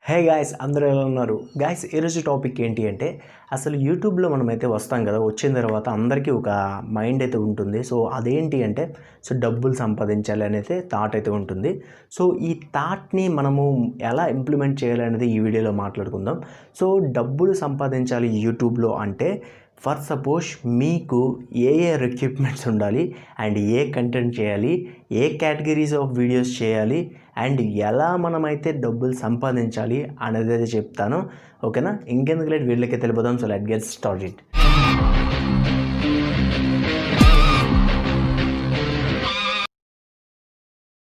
Hey guys, అందరూ ఎలా ఉన్నారు? గాయ్స్, ఈరోజు టాపిక్ ఏంటి అంటే అసలు యూట్యూబ్లో మనమైతే వస్తాం కదా. వచ్చిన తర్వాత అందరికీ ఒక మైండ్ అయితే ఉంటుంది. సో అదేంటి అంటే డబ్బులు సంపాదించాలి అనేది థాట్ అయితే ఉంటుంది. సో ఈ థాట్ని మనము ఎలా ఇంప్లిమెంట్ చేయాలి అనేది ఈ వీడియోలో మాట్లాడుకుందాం. సో డబ్బులు సంపాదించాలి యూట్యూబ్లో అంటే ఫర్ సపోజ్ మీకు ఏ రిక్విప్మెంట్స్ ఉండాలి అండ్ ఏ కంటెంట్ చేయాలి, ఏ కేటగిరీస్ ఆఫ్ వీడియోస్ చేయాలి అండ్ ఎలా మనమైతే డబ్బులు సంపాదించాలి అనేది అయితే చెప్తాను. ఓకేనా? ఇంకెందుకు లేట్ వీళ్ళకి తెలిపోదాం. So let get started.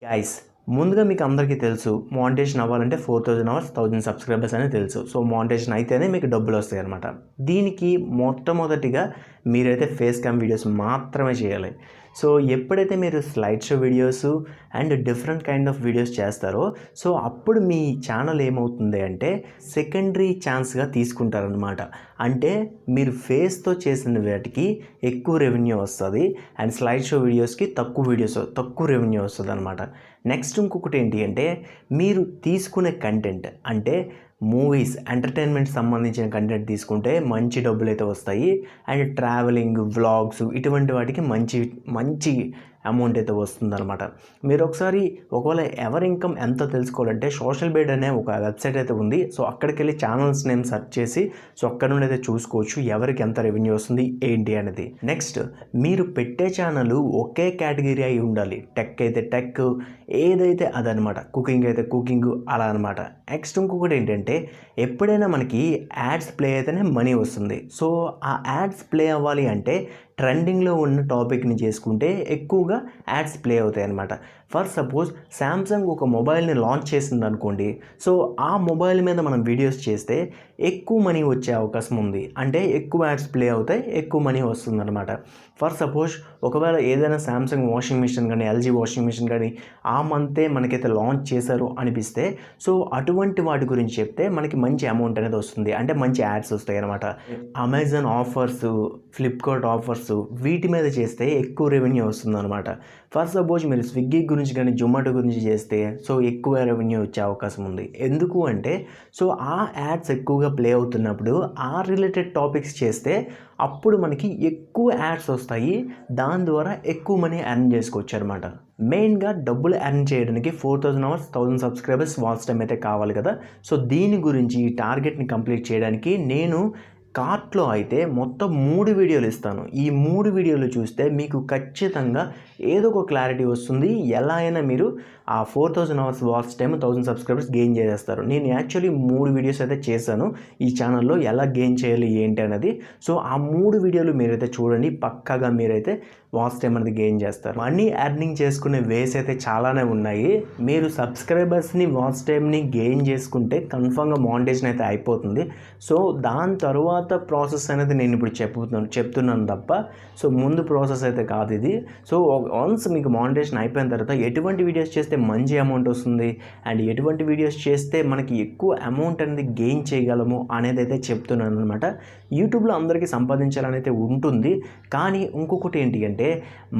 Guys, ముందుగా మీకు అందరికీ తెలుసు మానిటైజేషన్ అవ్వాలంటే 4000 అవర్స్ 1000 సబ్స్క్రైబర్స్ అనేది తెలుసు. సో మానిటైజేషన్ అయితేనే మీకు డబ్బులు వస్తాయి అనమాట. దీనికి మొట్టమొదటిగా మీరైతే ఫేస్ క్యామ్ వీడియోస్ మాత్రమే చేయాలి. సో ఎప్పుడైతే మీరు slide show videos and different kind of videos చేస్తారో సో అప్పుడు మీ ఛానల్ ఏమవుతుంది అంటే సెకండరీ ఛాన్స్గా తీసుకుంటారనమాట. అంటే మీరు ఫేస్తో చేసిన వాటికి ఎక్కువ రెవెన్యూ వస్తుంది అండ్ స్లైడ్ షో వీడియోస్కి తక్కువ రెవెన్యూ వస్తుంది అనమాట. నెక్స్ట్ ఇంకొకటి ఏంటి అంటే మీరు తీసుకునే కంటెంట్ అంటే మూవీస్, ఎంటర్టైన్మెంట్ సంబంధించిన కంటెంట్ తీసుకుంటే మంచి డబ్బులు అయితే వస్తాయి. అండ్ ట్రావెలింగ్, వ్లాగ్స్ ఇటువంటి వాటికి మంచి అమౌంట్ అయితే వస్తుందన్నమాట. మీరు ఒకవేళ ఎవరి ఇన్కమ్ ఎంతో తెలుసుకోవాలంటే సోషల్ బేడ్ అనే ఒక వెబ్సైట్ అయితే ఉంది. సో అక్కడికి వెళ్ళి ఛానల్స్ నేమ్ సెర్చ్ చేసి సో అక్కడ నుండి అయితే చూసుకోవచ్చు ఎవరికి ఎంత రెవెన్యూ వస్తుంది ఏంటి అనేది. నెక్స్ట్, మీరు పెట్టే ఛానల్ ఒకే కేటగిరీ అయి ఉండాలి. టెక్ అయితే టెక్, ఏదైతే అదనమాట, కుకింగ్ అయితే కుకింగ్, అలా అనమాట. నెక్స్ట్ ఇంకొకటి ఏంటంటే ఎప్పుడైనా మనకి యాడ్స్ ప్లే అయితేనే మనీ వస్తుంది. సో ఆ యాడ్స్ ప్లే అవ్వాలి అంటే ట్రెండింగ్లో ఉన్న టాపిక్ని చేసుకుంటే ఎక్కువగా యాడ్స్ ప్లే అవుతాయి అన్నమాట. ఫర్ సపోజ్ శాంసంగ్ ఒక మొబైల్ని లాంచ్ చేసింది అనుకోండి. సో ఆ మొబైల్ మీద మనం వీడియోస్ చేస్తే ఎక్కువ మనీ వచ్చే అవకాశం ఉంది. అంటే ఎక్కువ యాడ్స్ ప్లే అవుతాయి, ఎక్కువ మనీ వస్తుంది అనమాట. ఫర్ సపోజ్ ఒకవేళ ఏదైనా శాంసంగ్ వాషింగ్ మిషన్ కానీ ఎల్జీ వాషింగ్ మిషన్ కానీ ఆ మంతే మనకైతే లాంచ్ చేశారు అనిపిస్తే సో అటువంటి వాటి గురించి చెప్తే మనకి మంచి అమౌంట్ అనేది వస్తుంది. అంటే మంచి యాడ్స్ వస్తాయి అనమాట. అమెజాన్ ఆఫర్స్, ఫ్లిప్కార్ట్ ఆఫర్స్ వీటి మీద చేస్తే ఎక్కువ రెవెన్యూ వస్తుంది అనమాట. ఫర్ సపోజ్ మీరు స్విగ్గీ గురించి కానీ జొమాటో గురించి చేస్తే సో ఎక్కువ రెవెన్యూ వచ్చే అవకాశం ఉంది. ఎందుకు అంటే సో ఆ యాడ్స్ ఎక్కువగా ప్లే అవుతున్నప్పుడు ఆ రిలేటెడ్ టాపిక్స్ చేస్తే అప్పుడు మనకి ఎక్కువ యాడ్స్ వస్తాయి. దాని ద్వారా ఎక్కువ మనీ ఎర్న్ చేసుకోవచ్చు అనమాట. మెయిన్గా డబ్బులు ఎర్న్ చేయడానికి 4000 అవర్స్ 1000 సబ్స్క్రైబర్స్ వాచ్ టైం అయితే కావాలి కదా. సో దీని గురించి ఈ టార్గెట్ని కంప్లీట్ చేయడానికి నేను కార్ట్లో అయితే మొత్తం 3 వీడియోలు ఇస్తాను. ఈ 3 వీడియోలు చూస్తే మీకు ఖచ్చితంగా ఏదో ఒక క్లారిటీ వస్తుంది. ఎలా అయినా మీరు ఆ 4000 hours watch time 1000 subscribers gain చేసేస్తారు. నేను యాక్చువల్లీ 3 వీడియోస్ అయితే చేశాను ఈ ఛానల్లో, ఎలా గెయిన్ చేయాలి ఏంటి అనేది. సో ఆ 3 వీడియోలు మీరైతే చూడండి, పక్కాగా మీరైతే వాచ్ టైం అనేది గెయిన్ చేస్తారు. మనీ ఎర్నింగ్ చేసుకునే వేస్ అయితే చాలానే ఉన్నాయి. మీరు సబ్స్క్రైబర్స్ని వాచ్ టైంని గెయిన్ చేసుకుంటే కన్ఫామ్గా మానిటైజేషన్ అయితే అయిపోతుంది. సో దాని తర్వాత ప్రాసెస్ అనేది నేను ఇప్పుడు చెప్తున్నాను తప్ప సో ముందు ప్రాసెస్ అయితే కాదు ఇది. సో వన్స్ మీకు మానిటైజేషన్ అయిపోయిన తర్వాత ఎటువంటి వీడియోస్ చేస్తే మంచి అమౌంట్ వస్తుంది అండ్ ఎటువంటి వీడియోస్ చేస్తే మనకి ఎక్కువ అమౌంట్ అనేది గెయిన్ చేయగలము అనేది అయితే చెప్తున్నాను అనమాట. యూట్యూబ్లో అందరికీ సంపాదించాలని అయితే ఉంటుంది, కానీ ఇంకొకటి ఏంటి అంటే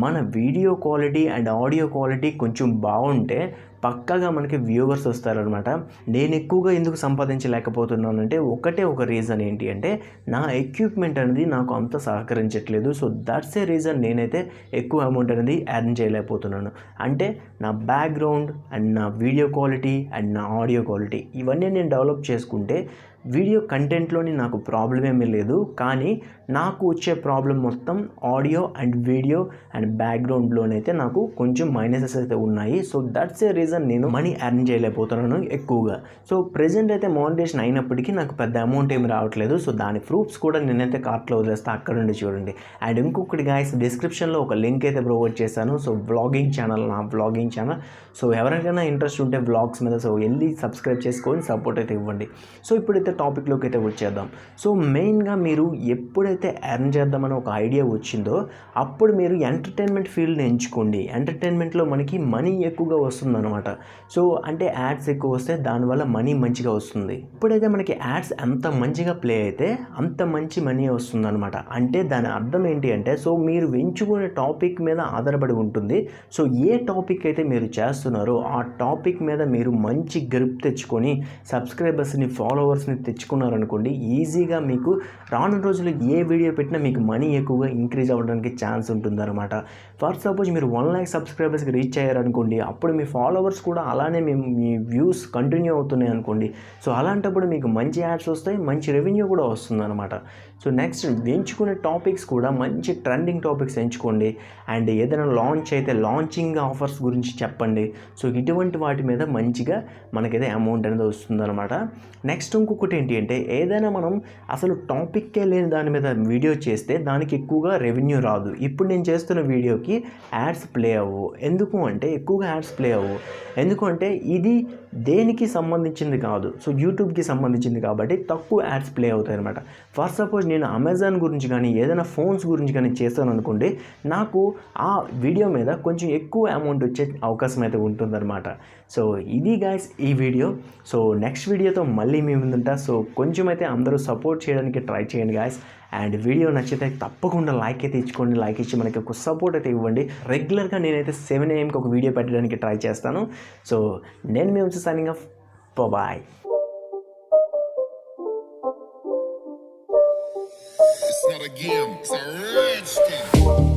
మన video quality and audio quality కొంచెం బాగుంటే పక్కాగా మనకి వ్యూవర్స్ వస్తారనమాట. నేను ఎక్కువగా ఎందుకు సంపాదించలేకపోతున్నానంటే ఒకటే ఒక రీజన్ ఏంటి అంటే నా ఎక్విప్మెంట్ అనేది నాకు అంత సహకరించట్లేదు. సో దట్స్ ఏ రీజన్ నేనైతే ఎక్కువ అమౌంట్ అనేది ఎర్న్ చేయలేకపోతున్నాను. అంటే నా బ్యాక్గ్రౌండ్ అండ్ నా వీడియో క్వాలిటీ అండ్ నా ఆడియో క్వాలిటీ ఇవన్నీ నేను డెవలప్ చేసుకుంటే వీడియో కంటెంట్లోని నాకు ప్రాబ్లం ఏమీ లేదు. కానీ నాకు వచ్చే ప్రాబ్లం మొత్తం ఆడియో అండ్ వీడియో అండ్ బ్యాక్గ్రౌండ్లోనైతే నాకు కొంచెం మైనసెస్ అయితే ఉన్నాయి. సో దట్స్ ఏ రీజన్ నేను మనీ ఎర్న్ చేయలేకపోతున్నాను ఎక్కువగా. సో ప్రెజెంట్ అయితే మానిటైజేషన్ అయినప్పటికీ నాకు పెద్ద అమౌంట్ ఏమి రావట్లేదు. సో దాని ప్రూఫ్స్ కూడా నేనైతే కార్ట్లో వదిలేస్తే అక్కడ నుండి చూడండి. అండ్ ఇంకొకటి గాయస్, డిస్క్రిప్షన్లో ఒక లింక్ అయితే ప్రొవైడ్ చేశాను. సో వ్లాగింగ్ ఛానల్, నా వ్లాగింగ్ ఛానల్. సో ఎవరికైనా ఇంట్రెస్ట్ ఉంటే వ్లాగ్స్ మీద సో వెళ్ళి సబ్స్క్రైబ్ చేసుకొని సపోర్ట్ అయితే ఇవ్వండి. సో ఇప్పుడైతే టాపిక్లోకి అయితే వచ్చేద్దాం. సో మెయిన్గా మీరు ఎప్పుడైతే ఎర్న్ చేద్దామని ఒక ఐడియా వచ్చిందో అప్పుడు మీరు ఎంటర్టైన్మెంట్ ఫీల్డ్ని ఎంచుకోండి. ఎంటర్టైన్మెంట్లో మనకి మనీ ఎక్కువగా వస్తుందన్నమాట. అనమాట. సో అంటే యాడ్స్ ఎక్కువ వస్తే దానివల్ల మనీ మంచిగా వస్తుంది. ఇప్పుడైతే మనకి యాడ్స్ ఎంత మంచిగా ప్లే అయితే అంత మంచి మనీ వస్తుందన్నమాట. అంటే దాని అర్థం ఏంటి అంటే, సో మీరు ఎంచుకునే టాపిక్ మీద ఆధారపడి ఉంటుంది. సో ఏ టాపిక్ అయితే మీరు చేస్తున్నారో ఆ టాపిక్ మీద మీరు మంచి గ్రిప్ తెచ్చుకొని సబ్స్క్రైబర్స్ని ఫాలోవర్స్ని తెచ్చుకున్నారనుకోండి, ఈజీగా మీకు రానున్న రోజుల్లో ఏ వీడియో పెట్టినా మీకు మనీ ఎక్కువగా ఇంక్రీజ్ అవ్వడానికి ఛాన్స్ ఉంటుందన్నమాట. ఫర్ సపోజ్ మీరు 1 lakh సబ్స్క్రైబర్స్కి రీచ్ అయ్యారనుకోండి, అప్పుడు మీ ఫాలోవర్స్ కూడా అలానే మీ వ్యూస్ కంటిన్యూ అవుతున్నాయి అనుకోండి. సో అలాంటప్పుడు మీకు మంచి యాడ్స్ వస్తాయి, మంచి రెవెన్యూ కూడా వస్తుందన్నమాట. సో నెక్స్ట్ ఎంచుకునే టాపిక్స్ కూడా మంచి ట్రెండింగ్ టాపిక్స్ ఎంచుకోండి. అండ్ ఏదైనా లాంచ్ అయితే లాంచింగ్ ఆఫర్స్ గురించి చెప్పండి. సో ఇటువంటి వాటి మీద మంచిగా మనకైతే అమౌంట్ అనేది వస్తుందన్నమాట. నెక్స్ట్ ఇంకొకటి ఏంటి అంటే, ఏదైనా మనం అసలు టాపిక్కే లేని దాని మీద వీడియో చేస్తే దానికి ఎక్కువగా రెవెన్యూ రాదు. ఇప్పుడు నేను చేస్తున్న వీడియోకి యాడ్స్ ప్లే అవ్వవు. ఎందుకు అంటే ఎక్కువగా యాడ్స్ ప్లే అవ్వవు. ఎందుకంటే ఇది దేనికి సంబంధించింది కాదు, సో యూట్యూబ్కి సంబంధించింది కాబట్టి తక్కువ యాడ్స్ ప్లే అవుతాయి అనమాట. ఫర్ సపోజ్ నేను అమెజాన్ గురించి కానీ ఏదైనా ఫోన్స్ గురించి కానీ చేస్తాను అనుకోండి, నాకు ఆ వీడియో మీద కొంచెం ఎక్కువ అమౌంట్ వచ్చే అవకాశం అయితే ఉంటుందన్నమాట. సో ఇది గాయ్స్ ఈ వీడియో. సో నెక్స్ట్ వీడియోతో మళ్ళీ మీ ముందుంటా. సో కొంచెం అయితే అందరూ సపోర్ట్ చేయడానికి ట్రై చేయండి గాయ్స్. అండ్ వీడియో నచ్చితే తప్పకుండా లైక్ అయితే ఇచ్చుకోండి. లైక్ ఇచ్చి మనకి ఒక సపోర్ట్ అయితే ఇవ్వండి. రెగ్యులర్గా నేనైతే 7 AM ఒక వీడియో పెట్టడానికి ట్రై చేస్తాను. సో నేను మీ వచ్చి signing off. Bye. It's not a game, it's a rich thing.